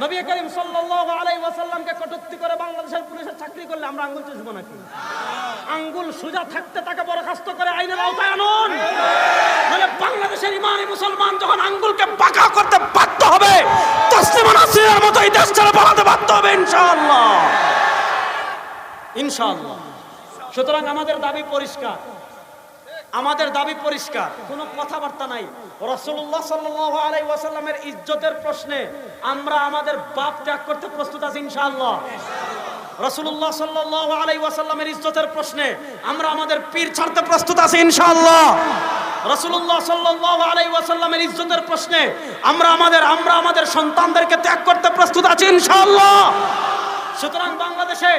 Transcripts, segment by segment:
নবী করিম সাল্লাল্লাহু আলাইহি ওয়াসাল্লামকে কটূক্তি করে বাংলাদেশের পুলিশের চাকরি করলে আমরা আঙ্গুল চুষবো নাকি? আঙ্গুল সোজা থাকতে তাকে বরখাস্ত করে আইনের আওতায় আনুন। মানে বাংলাদেশের ইমানি মুসলমান যখন আঙ্গুলকে বাঁকা করতে বাধ্য হবে, তাসলিমা নাসরিনের মতো এই দেশ ছেড়ে পালাতে বাধ্য হবে ইনশাআল্লাহ, ইনশাআল্লাহ। সুতরাং আমাদের দাবি পরিষ্কার, আমাদের দাবি পরিষ্কার, কোনো কথাবার্তা নাই। রাসূলুল্লাহ সাল্লাল্লাহু আলাইহি ওয়াসাল্লামের ইজ্জতের প্রশ্নে আমরা আমাদের বাপ ত্যাগ করতে প্রস্তুত আছি ইনশাআল্লাহ। রাসূলুল্লাহ সাল্লাল্লাহু আলাইহি ওয়াসাল্লামের ইজ্জতের প্রশ্নে আমরা আমাদের পীর ছাড়তে প্রস্তুত আছি ইনশাআল্লাহ। রাসূলুল্লাহ সাল্লাল্লাহু আলাইহি ওয়াসাল্লামের ইজ্জতের প্রশ্নে আমরা আমাদের সন্তানদেরকে ত্যাগ করতে প্রস্তুত আছি ইনশাআল্লাহ। সুতরাং বাংলাদেশে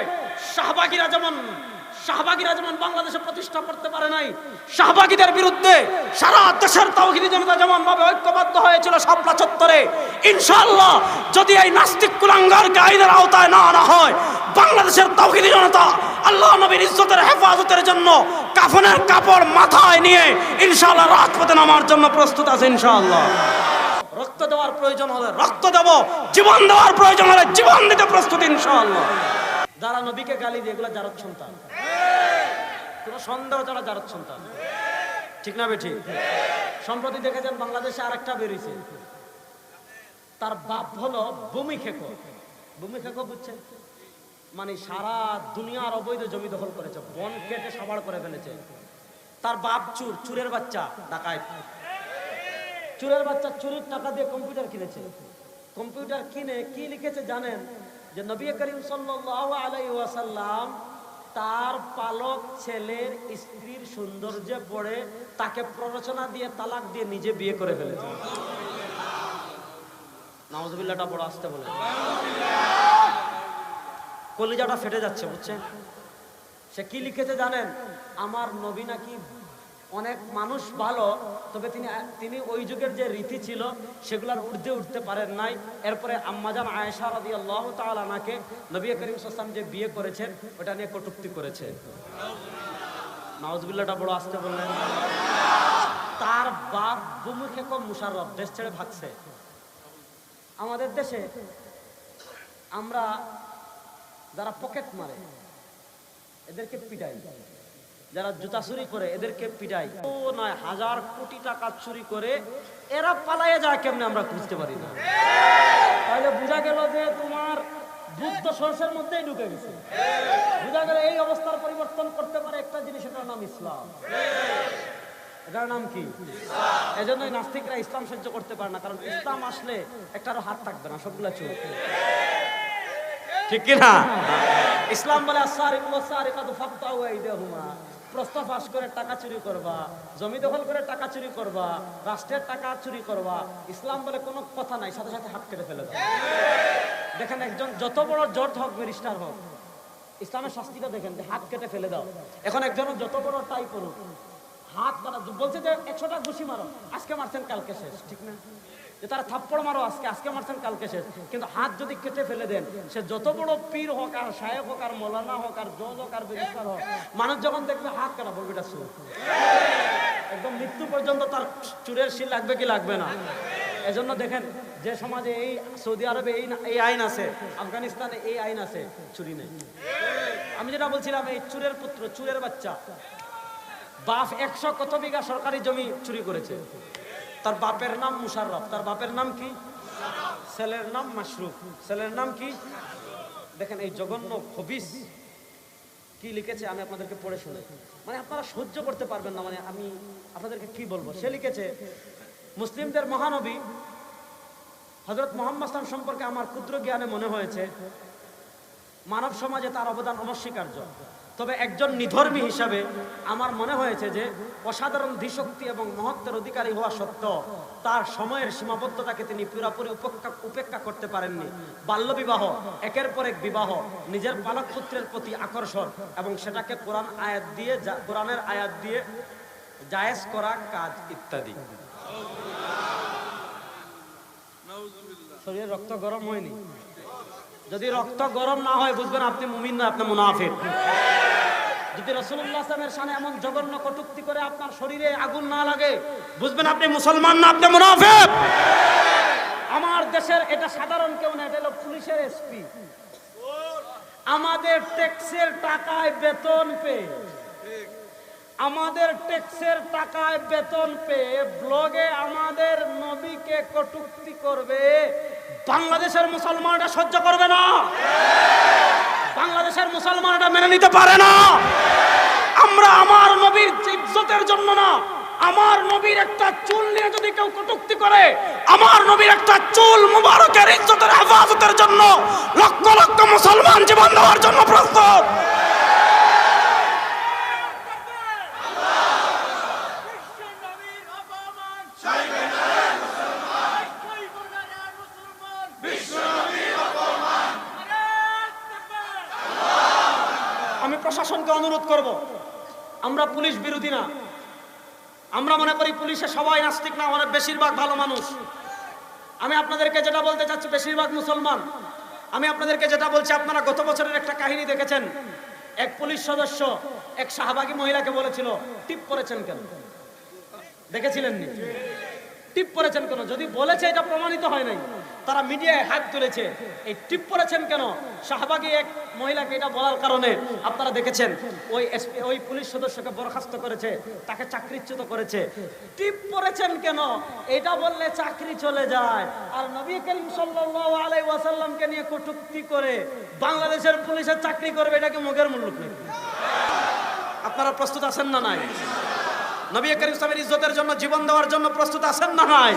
শাহবাগীরা যেমন বাংলাদেশে প্রতিষ্ঠা করতে পারে নাই, শাহবাগীদের বিরুদ্ধে সারা দেশের তাওহীদি জনতা যেমন ভাবে ঐক্যবদ্ধ হয়েছিল শাপলা চত্বরে, ইনশাআল্লাহ যদি এই নাস্তিক কুলাঙ্গারকে আইনের আওতায় না আনা হয়, বাংলাদেশের তাওহীদি জনতা আল্লাহ নবীর ইজ্জতের হেফাজতের জন্য কাফনের কাপড় মাথায় নিয়ে ইনশাআল্লাহ রাজপথে নামার জন্য প্রস্তুত আছে ইনশাআল্লাহ। রক্ত দেওয়ার প্রয়োজন হলে রক্ত দেব, জীবন দেওয়ার প্রয়োজন হলে জীবন দিতে প্রস্তুত ইনশাআল্লাহ। যারা নবীকে গালি দিয়ে এগুলো জারত সন্তান, কোনো সন্দেহ যারা জারত সন্তান, ঠিক না বেঠি? সম্প্রতি দেখেছেন বাংলাদেশে আরেকটা বেরিয়েছে, তার বাপ হলো ভূমি খেকো। ভূমি খেকো বুঝছেন? মানে সারা দুনিয়ার অবৈধ জমি দখল করেছে, বন কেটে সাবাড় করে ফেলেছে। তার বাপ চুরের বাচ্চা, ডাকাত চুরের বাচ্চা, চুরির টাকা দিয়ে কম্পিউটার কিনেছে। কম্পিউটার কিনে কি লিখেছে জানেন? যে নবী করিম সাল্লাল্লাহু আলাইহি ওয়াসাল্লাম তার পালক ছেলের স্ত্রীর সৌন্দর্যে পড়ে তাকে প্ররোচনা দিয়ে তালাক দিয়ে নিজে বিয়ে করে ফেলেছে। নাউজুবিল্লাহটা বড় আসতে বলে, কলিজাটা ফেটে যাচ্ছে বুঝছেন? সে কি লিখেছে জানেন? আমার নবী নাকি অনেক মানুষ ভালো, তবে তিনি ওই যুগের যে রীতি ছিল সেগুলোর ঊর্ধ্বে উঠতে পারেন নাই। এরপরে আম্মাজান আয়েশা রাদিয়াল্লাহু তাআলা আনহাকে নবী করিম সাল্লাল্লাহু আলাইহি ওয়াসাল্লাম যে বিয়ে করেছেন ওটা নিয়ে কটূক্তি করেছে। নাউজুবিল্লাহটা বড় আসতে বললেন। তার বাপ ভূমিকে কম মুশাররফ দেশ ছেড়ে ভাগছে। আমাদের দেশে আমরা যারা পকেট মারে এদেরকে পিটাই, যারা জুতা চুরি করে এদেরকে পিটাই। ও নয়, হাজার কোটি টাকা চুরি করে এরা পালায়ে যায় কেমনে আমরা বুঝতে পারি না। তাহলে বোঝা গেল যে তোমার বুদ্ধ সরষের মধ্যেই ঢুকে গেছে। বোঝা গেল এই অবস্থার পরিবর্তন করতে পারে একটা জিনিস, এটার নাম ইসলাম। এটার নাম কি? এজন্যই নাস্তিকরা ইসলাম সহ্য করতে পারে না, কারণ ইসলাম আসলে একটারও হাত থাকবে না, সবগুলা চোর। ঠিক কিনা? ইসলাম বলে প্রস্তাব ফাঁস করে টাকা চুরি করবা, জমি দখল করে টাকা চুরি করবা, রাষ্ট্রের টাকা চুরি করবা। ইসলাম বলে কোনো কথা নাই, সাথে সাথে হাত কেটে ফেলে দাও। দেখেন একজন যত বড় জজ হোক, ব্যারিস্টার হোক, ইসলামের শাস্তিটা দেখেন, হাত কেটে ফেলে দাও। এখন একজন যত বড় টাই করুক, হাত বলছে যে 100টা ঘুষি মারো, আজকে মারছেন কালকে শেষ, ঠিক না? যে তারা থাপ্পড় মারো, আজকে মারছেন কালকে শেষ। কিন্তু হাত যদি কেটে ফেলে দেন, সে যত বড় পীর হোক, আর শায়েখ হোক, আর মৌলানা হোক, আর জজ হোক, আর ব্যারিস্টার হোক, মানুষ যখন দেখবে হাত কাটা বলবে এটা চোর। একদম মৃত্যু পর্যন্ত তার চুরের শিল লাগবে কি লাগবে না? এজন্য দেখেন যে সমাজে এই সৌদি আরবে এই আইন আছে, আফগানিস্তানে এই আইন আছে, চুরি নেই। আমি যেটা বলছিলাম, এই চুরের পুত্র, চুরের বাচ্চা, বাপ 100 কত বিঘা সরকারি জমি চুরি করেছে। তার বাপের নাম মুশাররফ, তার বাপের নাম কি? ছেলের নাম মাশরুফ, ছেলের নাম কি? দেখেন এই জঘন্য খবিস কি লিখেছে, আমি আপনাদেরকে পড়ে শুনে, মানে আপনারা সহ্য করতে পারবেন না, মানে আমি আপনাদেরকে কি বলবো। সে লিখেছে, মুসলিমদের মহানবী হযরত মুহাম্মদ সাল্লাল্লাহু আলাইহি ওয়াসাল্লাম সম্পর্কে আমার ক্ষুদ্র জ্ঞানে মনে হয়েছে মানব সমাজে তার অবদান অনস্বীকার্য। তবে একজন নিধর্মী হিসাবে আমার মনে হয়েছে যে অসাধারণ ধীশক্তি এবং মহত্বের অধিকারী হওয়া সত্ত্বেও তার সময়ের সীমাবদ্ধতাকে তিনি পুরোপুরি উপেক্ষা করতে পারেননি। বাল্যবিবাহ, একের পর এক বিবাহ, নিজের পালক পুত্রের প্রতি আকর্ষণ এবং সেটাকে কোরআনের আয়াত দিয়ে জায়েজ করা কাজ ইত্যাদি। শরীরে রক্ত গরম হয়নি? যদি রক্ত গরম না হয় বুঝবেন আপনি মুমিন না, আপনি মুনাফিক। যদি রাসূলুল্লাহ সাল্লাল্লাহু আলাইহি ওয়াসাল্লামের শানে এমন জঘন্য কটূক্তি করে আপনার শরীরে আগুন না লাগে বুঝবেন আপনি মুসলমান না, আপনি মুনাফিক। আমার দেশের এটা সাধারণ কেউ না, এটা হলো পুলিশের এসপি। আমাদের ট্যাক্সের টাকায় বেতন পেয়ে, আমাদের ট্যাক্সের টাকায় বেতন পেয়ে ব্লগে আমাদের নবীকে কটূক্তি করবে, বাংলাদেশের মুসলমানরা সহ্য করবে না, বাংলাদেশের মুসলমানরা মেনে নিতে পারে না। আমরা আমার নবীর ইজ্জতের জন্য না, আমার নবীর একটা চুল নিয়ে যদি কেউ কটূক্তি করে, আমার নবীর একটা চুল মুবারকের ইজ্জতের হেফাজতের জন্য লক্ষ লক্ষ মুসলমান জীবন দেওয়ার জন্য প্রস্তুত। আমি প্রশাসনকে অনুরোধ করব, আমরা পুলিশ বিরোধী না, আমরা মনে করি পুলিশে সবাই নাস্তিক না, অনেক বেশিরভাগ ভালো মানুষ। আমি আপনাদেরকে যেটা বলতে চাচ্ছি, বেশিরভাগ মুসলমান। আমি আপনাদেরকে যেটা বলছি, আপনারা গত বছরের একটা কাহিনী দেখেছেন, এক পুলিশ সদস্য এক শাহবাগী মহিলাকে বলেছিল টিপ করেছেন কেন, দেখেছিলেন নি? টিপ করেছেন কেন? যদি বলেছে এটা প্রমাণিত হয় নাই, তারা মিডিয়ায় হাত তুলেছে, এই টিপ করেছেন কেন শাহবাগী এক মহিলাকে এটা বলার কারণে আপনারা দেখেছেন ওই পুলিশ সদস্যকে বরখাস্ত করেছে, তাকে চাকরিচ্যুত করেছে। টিপ করেছেন কেন এটা বললে চাকরি চলে যায়, আর নবী করিম সাল্লাল্লাহু আলাইহি ওয়াসাল্লামকে নিয়ে কটূক্তি করে বাংলাদেশের পুলিশের চাকরি করবে, এটা কি মুখের মুল্লুক নাকি? আপনারা প্রস্তুত আছেন না নাই? নবী করিম সাল্লাল্লাহু ইজ্জতের জন্য জীবন দেওয়ার জন্য প্রস্তুত আছেন না নাই?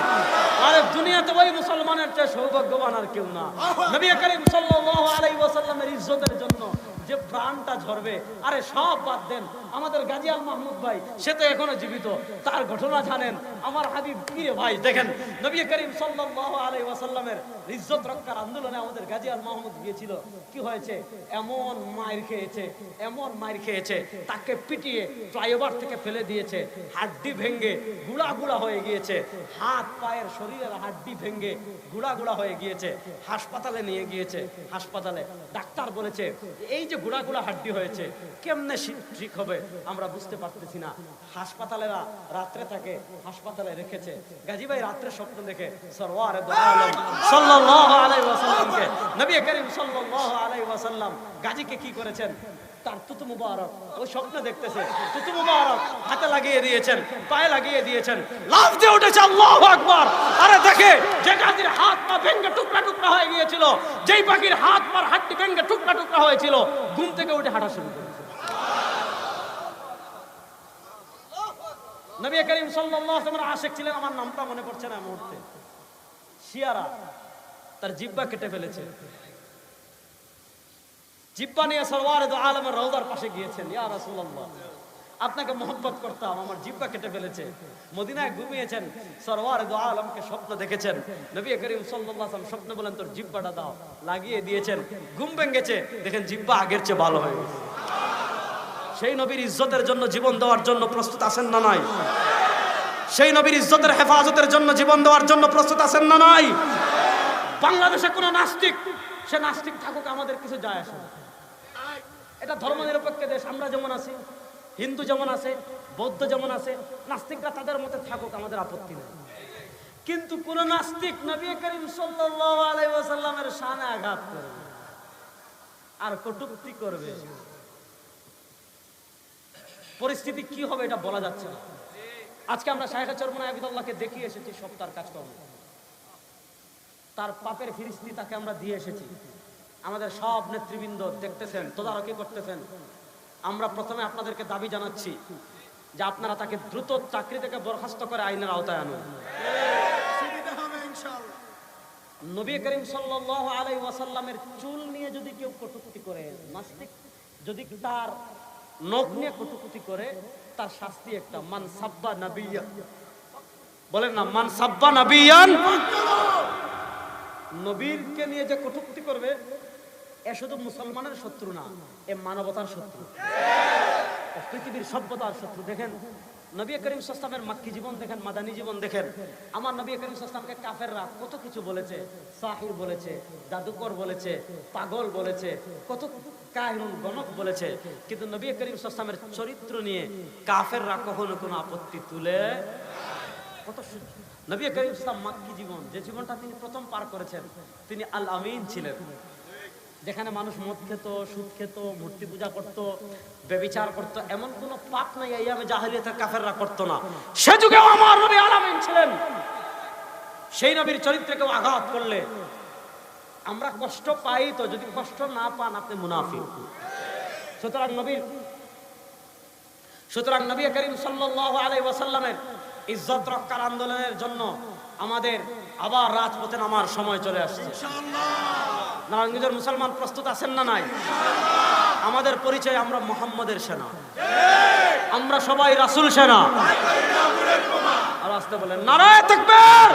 আরে দুনিয়াতে ওই মুসলমানের চেয়ে সৌভাগ্যবান আর কেউ না। নবী করিম সাল্লাল্লাহু আলাইহি ওয়াসাল্লামের ইজ্জতের জন্য যে প্রাণটা ঝরবে, আরে সব বাদ দেন, আমাদের গাজী আল মাহমুদ ভাই সে তো এখনো জীবিত, তার ঘটনা জানেন। আমার হাবিব কি রে ভাই, দেখেন নবী করিম সাল্লাল্লাহু আলাইহি ওয়াসাল্লামের ইজ্জত রক্ষার আন্দোলনে আমাদের গাজী আল মাহমুদ গিয়েছিল। কি হয়েছে? এমন মাইর খেয়েছে, এমন মাইর খেয়েছে, তাকে পিটিয়ে ফ্লাইওভার থেকে ফেলে দিয়েছে, হাড্ডি ভেঙে গুড়া গুড়া হয়ে গিয়েছে, হাত পায়ের শরীরের হাড্ডি ভেঙে গুড়া গুড়া হয়ে গিয়েছে। হাসপাতালে নিয়ে গিয়েছে, হাসপাতালে ডাক্তার বলেছে এই যে গুড়া গুড়া হাড্ডি হয়েছে কেমনে ঠিক হবে আমরা বুঝতে পারতেছি না। হাসপাতালেরা রাত্রে থাকে, হাসপাতালে রেখেছে। গাজী ভাই রাত্রে স্বপ্ন দেখে সরওয়ারে দো আলম সাল্লাল্লাহু আলাইহি ওয়াসাল্লামকে, নবী করিম সাল্লাল্লাহু আলাইহি ওয়াসাল্লাম গাজীকে কি করেছেন, তার তুতু মুবারক ওই স্বপ্ন দেখতেছে, তুতু মুবারক হাতে লাগিয়ে দিয়েছেন, পায়ে লাগিয়ে দিয়েছেন, লাফ দিয়ে উঠেছে আল্লাহু আকবার। আরে দেখে যে গাজীর হাত পা ভেঙে টুকরা টুকরা হয়ে গিয়েছিল, যেই পাখির হাত পা হাড্ডি ভেঙে টুকরা টুকরা হয়েছিল, ঘুম থেকে উঠে হাঁটা শুরু করেছে। নবী করিম সাল্লাল্লাহু আলাইহি ওয়াসাল্লামের আশিক ছিলেন, আমার নামটা মনে পড়ছে না মুহূর্তে, শিয়ারা তার জিহ্বা কেটে ফেলেছে। জিহ্বা নিয়ে সরওয়ারে দো আলমের রওজার পাশে গিয়েছেন, ইয়া রাসূলুল্লাহ আপনাকে মহব্বত করতাম, আমার জিহ্বা কেটে ফেলেছে। মদিনায় ঘুমিয়েছেন, সরওয়ারে দো আলমকে স্বপ্ন দেখেছেন। নবী করিম সাল্লাল্লাহু আলাইহি ওয়াসাল্লাম স্বপ্ন বলেন তোর জিহ্বাটা দাও, লাগিয়ে দিয়েছেন, ঘুম ভেঙেছে, দেখেন জিহ্বা আগের চেয়ে ভালো হয়ে গেছে। সেই নবীর ইজ্জতের জন্য জীবন দেওয়ার জন্য প্রস্তুত আছেন না নাই? সেই নবীর ইজ্জতের হেফাজতের জন্য জীবন দেওয়ার জন্য প্রস্তুত আছেন না নাই? বাংলাদেশে কোন নাস্তিক, সে নাস্তিক থাকুক, আমাদের কিছু যায় আসে না। এটা ধর্মনিরপেক্ষ দেশ, আমরা যেমন আছি, হিন্দু যেমন আছে, বৌদ্ধ যেমন আছে, নাস্তিকরা তাদের মতে থাকুক, আমাদের আপত্তি নেই। কিন্তু কোন নাস্তিক নবী করিম সাল্লাল্লাহু আলাইহি ওয়াসাল্লামের শানে আঘাত করবে আর কটূক্তি করবে, পরিস্থিতি কি হবে এটা বলা যাচ্ছে না। আজকে আমরা শায়েখ চরমনাই আবিদুল্লাহকে দেখিয়ে এসেছি সব তার কাজকর্ম, তার পাপের ফিরিস্তি তাকে আমরা দিয়ে এসেছি। আমাদের সব নেতৃবৃন্দ দেখতেছেন, তদারকি করতেছেন। আমরা প্রথমে আপনাদেরকে দাবি জানাচ্ছি যে আপনারা তাকে দ্রুত চাকরি থেকে বরখাস্ত করে আইনের আওতায় আনুন। নবী করিম সাল্লাল্লাহু আলাইহি ওয়াসাল্লামের চুল নিয়ে যদি কেউ কটূক্তি করে, নাস্তিক যদি তার নখ নিয়ে কটূক্তি করে, তার শাস্তি একটা, মান সাব্বা নাবিয়্যান, বলেন না মান সাব্বা নাবিয়্যান, নবীরকে নিয়ে যে কটূক্তি করবে এ শুধু মুসলমানের শত্রু না, এ মানবতার শত্রু, পৃথিবীর সভ্যতার শত্রু। দেখেন নবী করিম সাল্লাল্লাহু আলাইহি ওয়াসাল্লামের মাক্কি জীবন দেখেন, মাদানী জীবন দেখেন। আমার নবী করিম সাল্লাল্লাহু আলাইহি ওয়াসাল্লামকে কাফেররা কত কিছু বলেছে, সাহির বলেছে, জাদুকর বলেছে, পাগল বলেছে, কত কাহিনুন গণক বলেছে, কিন্তু নবী করিম সাল্লাল্লাহু আলাইহি ওয়াসাল্লামের চরিত্র নিয়ে কাফেররা কখনো কোনো আপত্তি তুলে, কত নবী করিম সাল্লাল্লাহু মাক্কি জীবন, যে জীবনটা তিনি প্রথম পার করেছেন, তিনি আল আমিন ছিলেন। যেখানে মানুষ মদ খেত, সুদ খেত, মূর্তি পূজা করত, ব্যভিচার করত, এমন কোন পাপ নাই আইয়ামে জাহেলিয়াতের কাফেররা করত না। সে যুগে আমার নবী আল আমিন ছিলেন। সেই নবীর চরিত্রে কেউ আঘাত করলে আমরা কষ্ট পাই, তো যদি কষ্ট না পান আপনি মুনাফিক। সুতরাং নবী করিম সাল্লাল্লাহু আলাইহি ওয়াসাল্লামের ইজ্জত রক্ষার আন্দোলনের জন্য আমাদের আবার রাজপথে নামার সময় চলে আসছে ইনশাআল্লাহ। নারায়ণগঞ্জের মুসলমান প্রস্তুত আছেন না নাই? আমাদের পরিচয়, আমরা মুহাম্মদের সেনা, আমরা সবাই রাসূল সেনা। আর আসতে বলেন নারায়ে তাকবীর।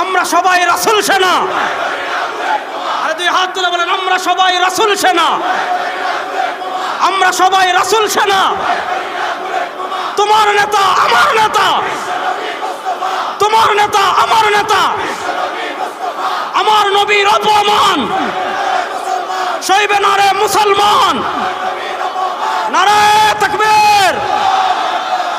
আমরা সবাই রাসূল সেনা। আরে দুই হাত তুলে বলেন আমরা সবাই রাসূল সেনা, আমরা সবাই রাসূল সেনা। তোমার নেতা আমার নেতা, তোমার নেতা আমার নেতা, আমার নবীর অপমান সইবে না রে মুসলমান। নারায়ে তাকবীর।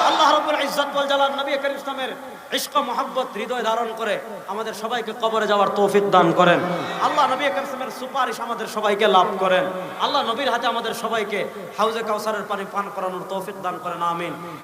আল্লাহ রাব্বুল ইজ্জত ওয়াল জালাল নবী করিম ইসলামের ইশক ও মুহাব্বত হৃদয় ধারণ করে আমাদের সবাইকে কবরে যাওয়ার তৌফিক দান করেন। আল্লাহ নবী করিম ইসলামের সুপারিশ আমাদের সবাইকে লাভ করেন। আল্লাহ নবীর হাতে আমাদের সবাইকে হাউজে কাউসারের পানি পান করানোর তৌফিক দান করেন। আমিন।